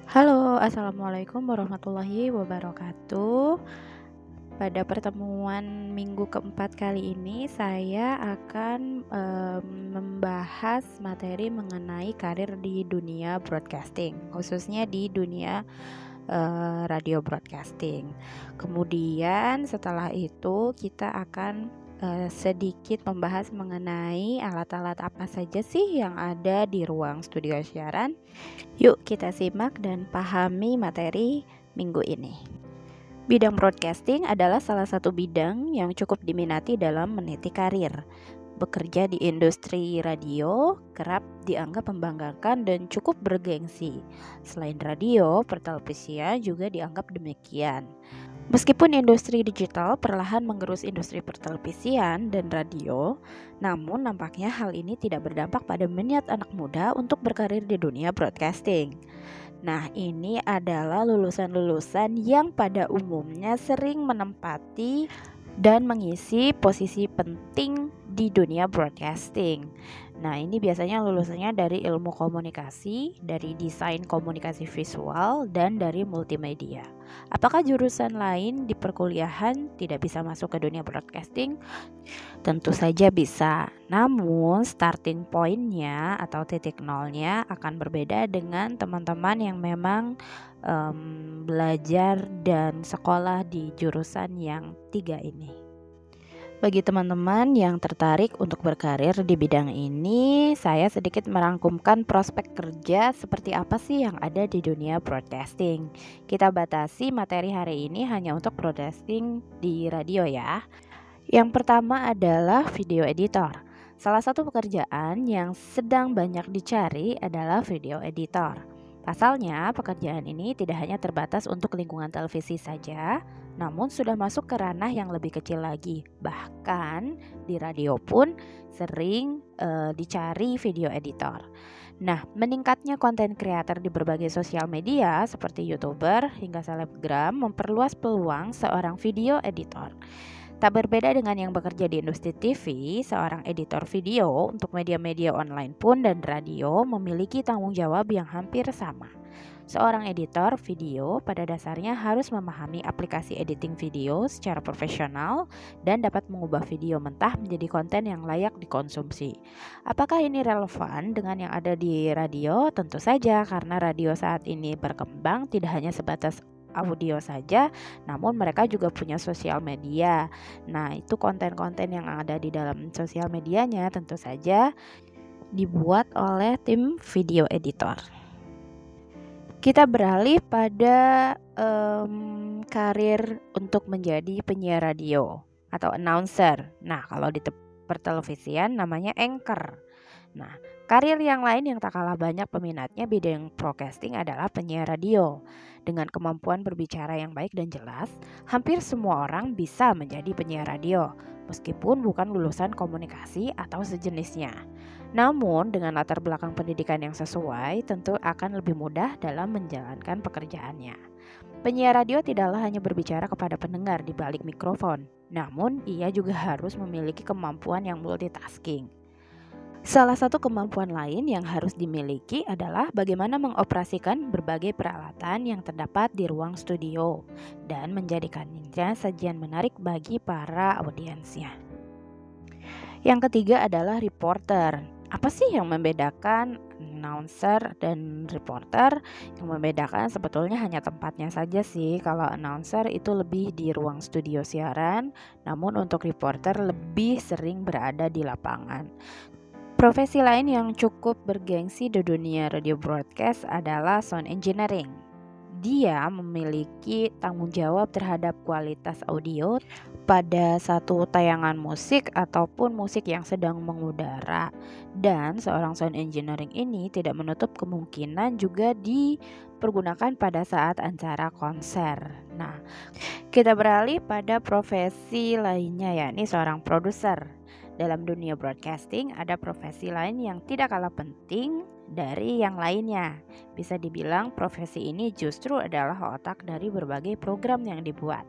Halo, assalamualaikum warahmatullahi wabarakatuh. Pada pertemuan minggu keempat kali ini, saya akan membahas materi mengenai karir di dunia broadcasting, khususnya di dunia radio broadcasting. Kemudian setelah itu kita akan sedikit membahas mengenai alat-alat apa saja sih yang ada di ruang studio siaran. Yuk kita simak dan pahami materi minggu ini. Bidang broadcasting adalah salah satu bidang yang cukup diminati dalam meniti karir. Bekerja di industri radio kerap dianggap membanggakan dan cukup bergengsi. Selain radio, pertelevisian juga dianggap demikian. Meskipun industri digital perlahan mengerus industri pertelevisian dan radio, namun nampaknya hal ini tidak berdampak pada minat anak muda untuk berkarir di dunia broadcasting. Nah, ini adalah lulusan-lulusan yang pada umumnya sering menempati dan mengisi posisi penting di dunia broadcasting. Nah, ini biasanya lulusannya dari ilmu komunikasi, dari desain komunikasi visual, dan dari multimedia. Apakah jurusan lain di perkuliahan tidak bisa masuk ke dunia broadcasting? Tentu saja bisa, namun starting point-nya atau titik nolnya akan berbeda dengan teman-teman yang memang belajar dan sekolah di jurusan yang 3 ini. Bagi teman-teman yang tertarik untuk berkarir di bidang ini, saya sedikit merangkumkan prospek kerja seperti apa sih yang ada di dunia broadcasting. Kita batasi materi hari ini hanya untuk broadcasting di radio ya. Yang pertama adalah video editor. Salah satu pekerjaan yang sedang banyak dicari adalah video editor. Pasalnya, pekerjaan ini tidak hanya terbatas untuk lingkungan televisi saja, namun sudah masuk ke ranah yang lebih kecil lagi. Bahkan di radio pun sering dicari video editor. Nah, meningkatnya konten kreator di berbagai sosial media seperti YouTuber hingga selebgram memperluas peluang seorang video editor. Tak berbeda dengan yang bekerja di industri TV, seorang editor video untuk media-media online pun dan radio memiliki tanggung jawab yang hampir sama. Seorang editor video pada dasarnya harus memahami aplikasi editing video secara profesional dan dapat mengubah video mentah menjadi konten yang layak dikonsumsi. Apakah ini relevan dengan yang ada di radio? Tentu saja, karena radio saat ini berkembang tidak hanya sebatas audio saja, namun mereka juga punya sosial media. Nah, itu konten-konten yang ada di dalam sosial medianya tentu saja dibuat oleh tim video editor. Kita beralih pada karir untuk menjadi penyiar radio atau announcer. Nah, kalau di pertelevisian namanya anchor. Nah, karir yang lain yang tak kalah banyak peminatnya bidang broadcasting adalah penyiar radio. Dengan kemampuan berbicara yang baik dan jelas, hampir semua orang bisa menjadi penyiar radio, meskipun bukan lulusan komunikasi atau sejenisnya. Namun, dengan latar belakang pendidikan yang sesuai, tentu akan lebih mudah dalam menjalankan pekerjaannya. Penyiar radio tidaklah hanya berbicara kepada pendengar di balik mikrofon, namun ia juga harus memiliki kemampuan yang multitasking. Salah satu kemampuan lain yang harus dimiliki adalah bagaimana mengoperasikan berbagai peralatan yang terdapat di ruang studio dan menjadikannya sajian menarik bagi para audiensnya. Yang ketiga adalah reporter. Apa sih yang membedakan announcer dan reporter? Yang membedakan sebetulnya hanya tempatnya saja sih. Kalau announcer itu lebih di ruang studio siaran, namun untuk reporter lebih sering berada di lapangan. Profesi lain yang cukup bergengsi di dunia radio broadcast adalah sound engineering. Dia memiliki tanggung jawab terhadap kualitas audio pada satu tayangan musik ataupun musik yang sedang mengudara. Dan seorang sound engineering ini tidak menutup kemungkinan juga dipergunakan pada saat acara konser. Nah, kita beralih pada profesi lainnya, yakni seorang produser. Dalam dunia broadcasting ada profesi lain yang tidak kalah penting dari yang lainnya. Bisa dibilang profesi ini justru adalah otak dari berbagai program yang dibuat.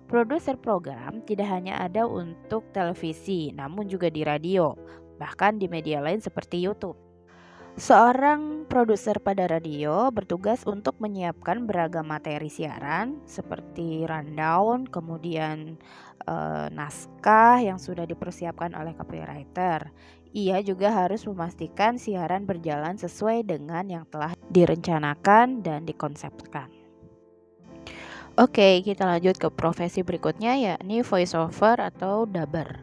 Produser program tidak hanya ada untuk televisi, namun juga di radio, bahkan di media lain seperti YouTube. Seorang produser pada radio bertugas untuk menyiapkan beragam materi siaran seperti rundown, kemudian naskah yang sudah dipersiapkan oleh copywriter. Ia juga harus memastikan siaran berjalan sesuai dengan yang telah direncanakan dan dikonsepkan. Oke, kita lanjut ke profesi berikutnya, yakni voice over atau dubber.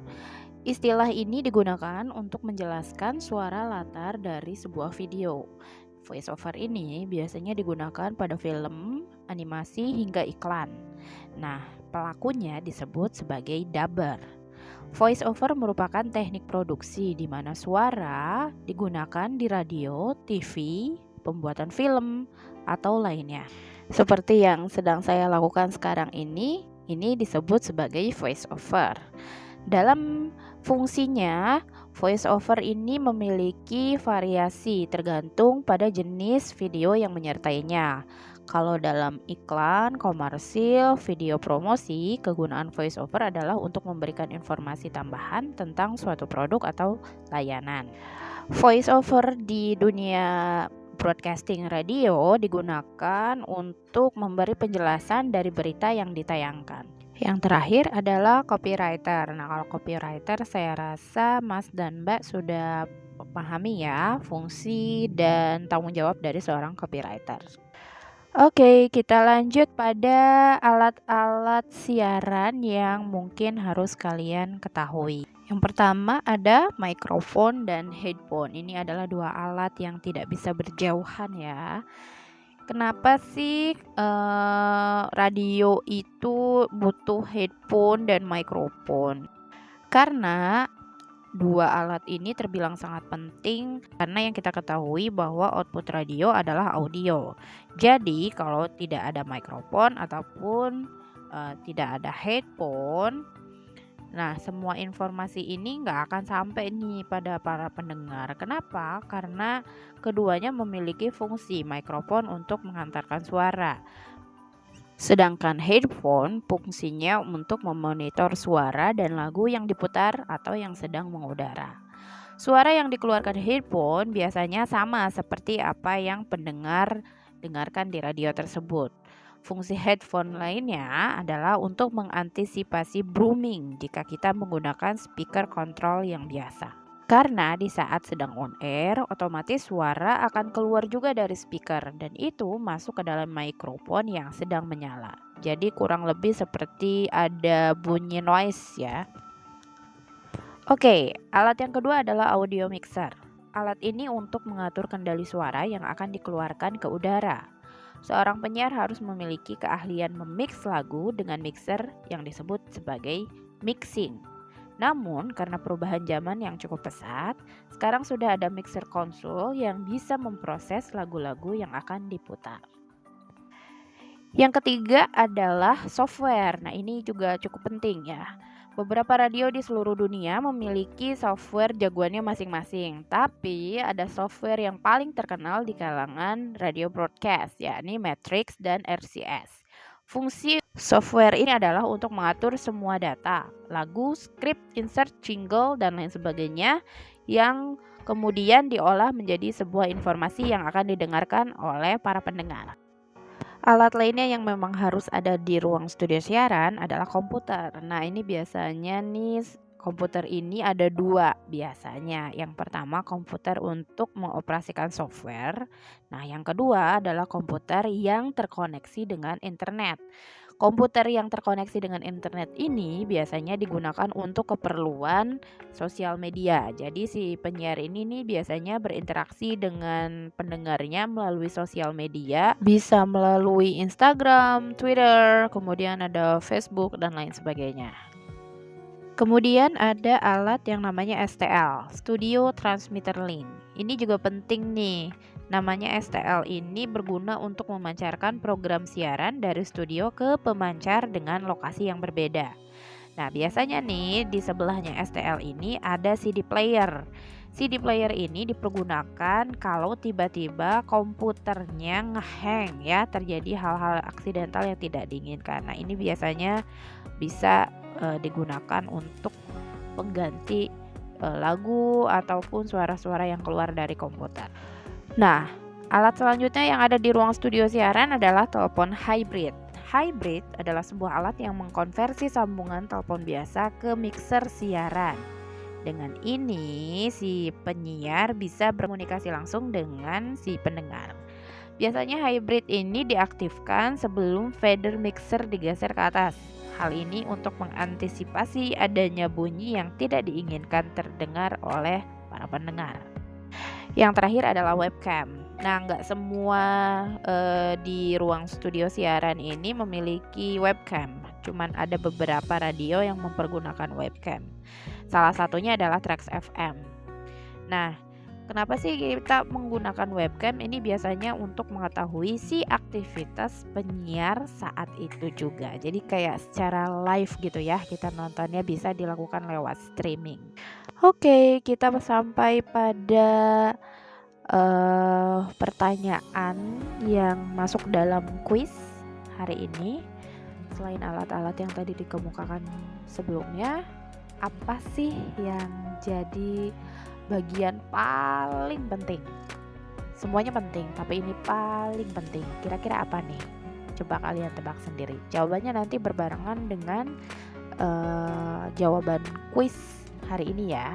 Istilah ini digunakan untuk menjelaskan suara latar dari sebuah video. Voice over ini biasanya digunakan pada film, animasi, hingga iklan. Nah, pelakunya disebut sebagai dubber. Voice over merupakan teknik produksi di mana suara digunakan di radio, TV, pembuatan film, atau lainnya. Seperti yang sedang saya lakukan sekarang ini disebut sebagai voice over. Dalam fungsinya, voice over ini memiliki variasi tergantung pada jenis video yang menyertainya. Kalau dalam iklan, komersil, video promosi, kegunaan voice over adalah untuk memberikan informasi tambahan tentang suatu produk atau layanan. Voice over di dunia broadcasting radio digunakan untuk memberi penjelasan dari berita yang ditayangkan. Yang terakhir adalah copywriter. Nah, kalau copywriter saya rasa Mas dan Mbak sudah pahami ya fungsi dan tanggung jawab dari seorang copywriter. Oke, kita lanjut pada alat-alat siaran yang mungkin harus kalian ketahui. Yang pertama ada mikrofon dan headphone. Ini adalah dua alat yang tidak bisa berjauhan ya. Kenapa sih radio itu butuh headphone dan mikrofon? Karena dua alat ini terbilang sangat penting karena yang kita ketahui bahwa output radio adalah audio. Jadi kalau tidak ada mikrofon ataupun tidak ada headphone, nah semua informasi ini nggak akan sampai nih pada para pendengar. Kenapa? Karena keduanya memiliki fungsi mikrofon untuk menghantarkan suara. Sedangkan headphone fungsinya untuk memonitor suara dan lagu yang diputar atau yang sedang mengudara. Suara yang dikeluarkan headphone biasanya sama seperti apa yang pendengar dengarkan di radio tersebut. Fungsi headphone lainnya adalah untuk mengantisipasi booming jika kita menggunakan speaker kontrol yang biasa. Karena di saat sedang on air, otomatis suara akan keluar juga dari speaker dan itu masuk ke dalam mikrofon yang sedang menyala. Jadi kurang lebih seperti ada bunyi noise ya. Oke, alat yang kedua adalah audio mixer. Alat ini untuk mengatur kendali suara yang akan dikeluarkan ke udara. Seorang penyiar harus memiliki keahlian memix lagu dengan mixer yang disebut sebagai mixing. Namun, karena perubahan zaman yang cukup pesat, sekarang sudah ada mixer konsol yang bisa memproses lagu-lagu yang akan diputar. Yang ketiga adalah software. Nah, ini juga cukup penting ya. Beberapa radio di seluruh dunia memiliki software jagoannya masing-masing. Tapi ada software yang paling terkenal di kalangan radio broadcast, yakni Matrix dan RCS. Fungsi software ini adalah untuk mengatur semua data, lagu, skrip, insert, jingle, dan lain sebagainya yang kemudian diolah menjadi sebuah informasi yang akan didengarkan oleh para pendengar. Alat lainnya yang memang harus ada di ruang studio siaran adalah komputer. Nah, ini biasanya nih komputer ini ada dua biasanya. Yang pertama komputer untuk mengoperasikan software. Nah, yang kedua adalah komputer yang terkoneksi dengan internet. Komputer yang terkoneksi dengan internet ini biasanya digunakan untuk keperluan sosial media. Jadi si penyiar ini nih biasanya berinteraksi dengan pendengarnya melalui sosial media, bisa melalui Instagram, Twitter, kemudian ada Facebook dan lain sebagainya. Kemudian ada alat yang namanya STL, Studio Transmitter Link. Ini juga penting nih. Namanya STL ini berguna untuk memancarkan program siaran dari studio ke pemancar dengan lokasi yang berbeda. Nah, biasanya nih di sebelahnya STL ini ada CD player. CD player ini dipergunakan kalau tiba-tiba komputernya ngehang ya, terjadi hal-hal aksidental yang tidak diinginkan. Nah, ini biasanya bisa digunakan untuk pengganti lagu ataupun suara-suara yang keluar dari komputer. Nah, alat selanjutnya yang ada di ruang studio siaran adalah telepon hybrid. Hybrid adalah sebuah alat yang mengkonversi sambungan telepon biasa ke mixer siaran. Dengan ini, si penyiar bisa berkomunikasi langsung dengan si pendengar. Biasanya hybrid ini diaktifkan sebelum fader mixer digeser ke atas. Hal ini untuk mengantisipasi adanya bunyi yang tidak diinginkan terdengar oleh para pendengar. Yang terakhir adalah webcam. Nah, nggak semua di ruang studio siaran ini memiliki webcam. Cuman ada beberapa radio yang mempergunakan webcam. Salah satunya adalah Trax FM. Nah, kenapa sih kita menggunakan webcam? Ini biasanya untuk mengetahui si aktivitas penyiar saat itu juga. Jadi kayak secara live gitu ya, kita nontonnya bisa dilakukan lewat streaming. Oke, kita sampai pada pertanyaan yang masuk dalam kuis hari ini. Selain alat-alat yang tadi dikemukakan sebelumnya, apa sih yang jadi bagian paling penting? Semuanya penting, tapi ini paling penting. Kira-kira apa nih? Coba kalian tebak sendiri. Jawabannya nanti berbarengan dengan jawaban kuis hari ini ya.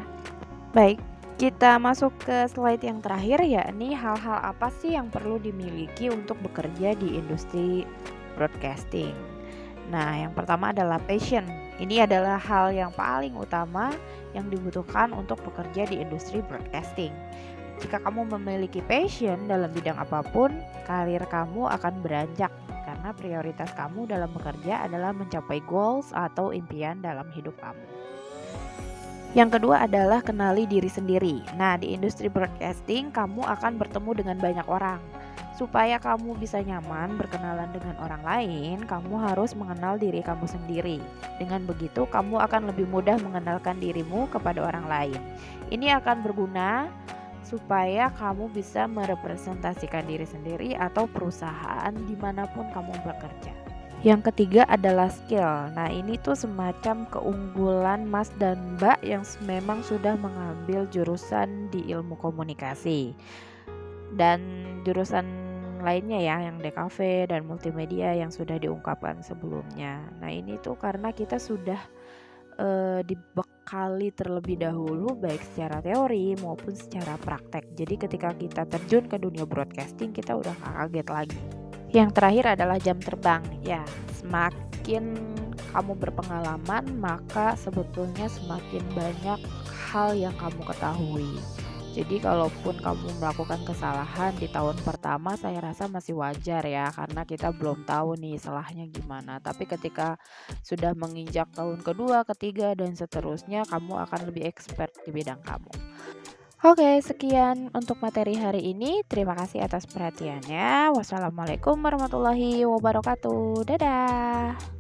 Baik, kita masuk ke slide yang terakhir, yakni hal-hal apa sih yang perlu dimiliki untuk bekerja di industri broadcasting. Nah, yang pertama adalah passion. Ini adalah hal yang paling utama yang dibutuhkan untuk bekerja di industri broadcasting. Jika kamu memiliki passion dalam bidang apapun, karir kamu akan beranjak karena prioritas kamu dalam bekerja adalah mencapai goals atau impian dalam hidup kamu. Yang kedua adalah kenali diri sendiri. Nah, di industri broadcasting kamu akan bertemu dengan banyak orang. Supaya kamu bisa nyaman berkenalan dengan orang lain, kamu harus mengenal diri kamu sendiri. Dengan begitu, kamu akan lebih mudah mengenalkan dirimu kepada orang lain. Ini akan berguna supaya kamu bisa merepresentasikan diri sendiri atau perusahaan dimanapun kamu bekerja. Yang ketiga adalah skill. Nah, ini tuh semacam keunggulan Mas dan Mbak yang memang sudah mengambil jurusan di ilmu komunikasi dan jurusan lainnya ya, yang DKV dan multimedia yang sudah diungkapkan sebelumnya. Nah, ini tuh karena kita sudah dibekali terlebih dahulu baik secara teori maupun secara praktek. Jadi ketika kita terjun ke dunia broadcasting, kita udah gak kaget lagi. Yang terakhir adalah jam terbang. Ya, semakin kamu berpengalaman, maka sebetulnya semakin banyak hal yang kamu ketahui. Jadi kalaupun kamu melakukan kesalahan di tahun pertama, saya rasa masih wajar ya, karena kita belum tahu nih salahnya gimana. Tapi ketika sudah menginjak tahun kedua, ketiga, dan seterusnya, kamu akan lebih expert di bidang kamu. Oke, sekian untuk materi hari ini. Terima kasih atas perhatiannya. Wassalamualaikum warahmatullahi wabarakatuh. Dadah.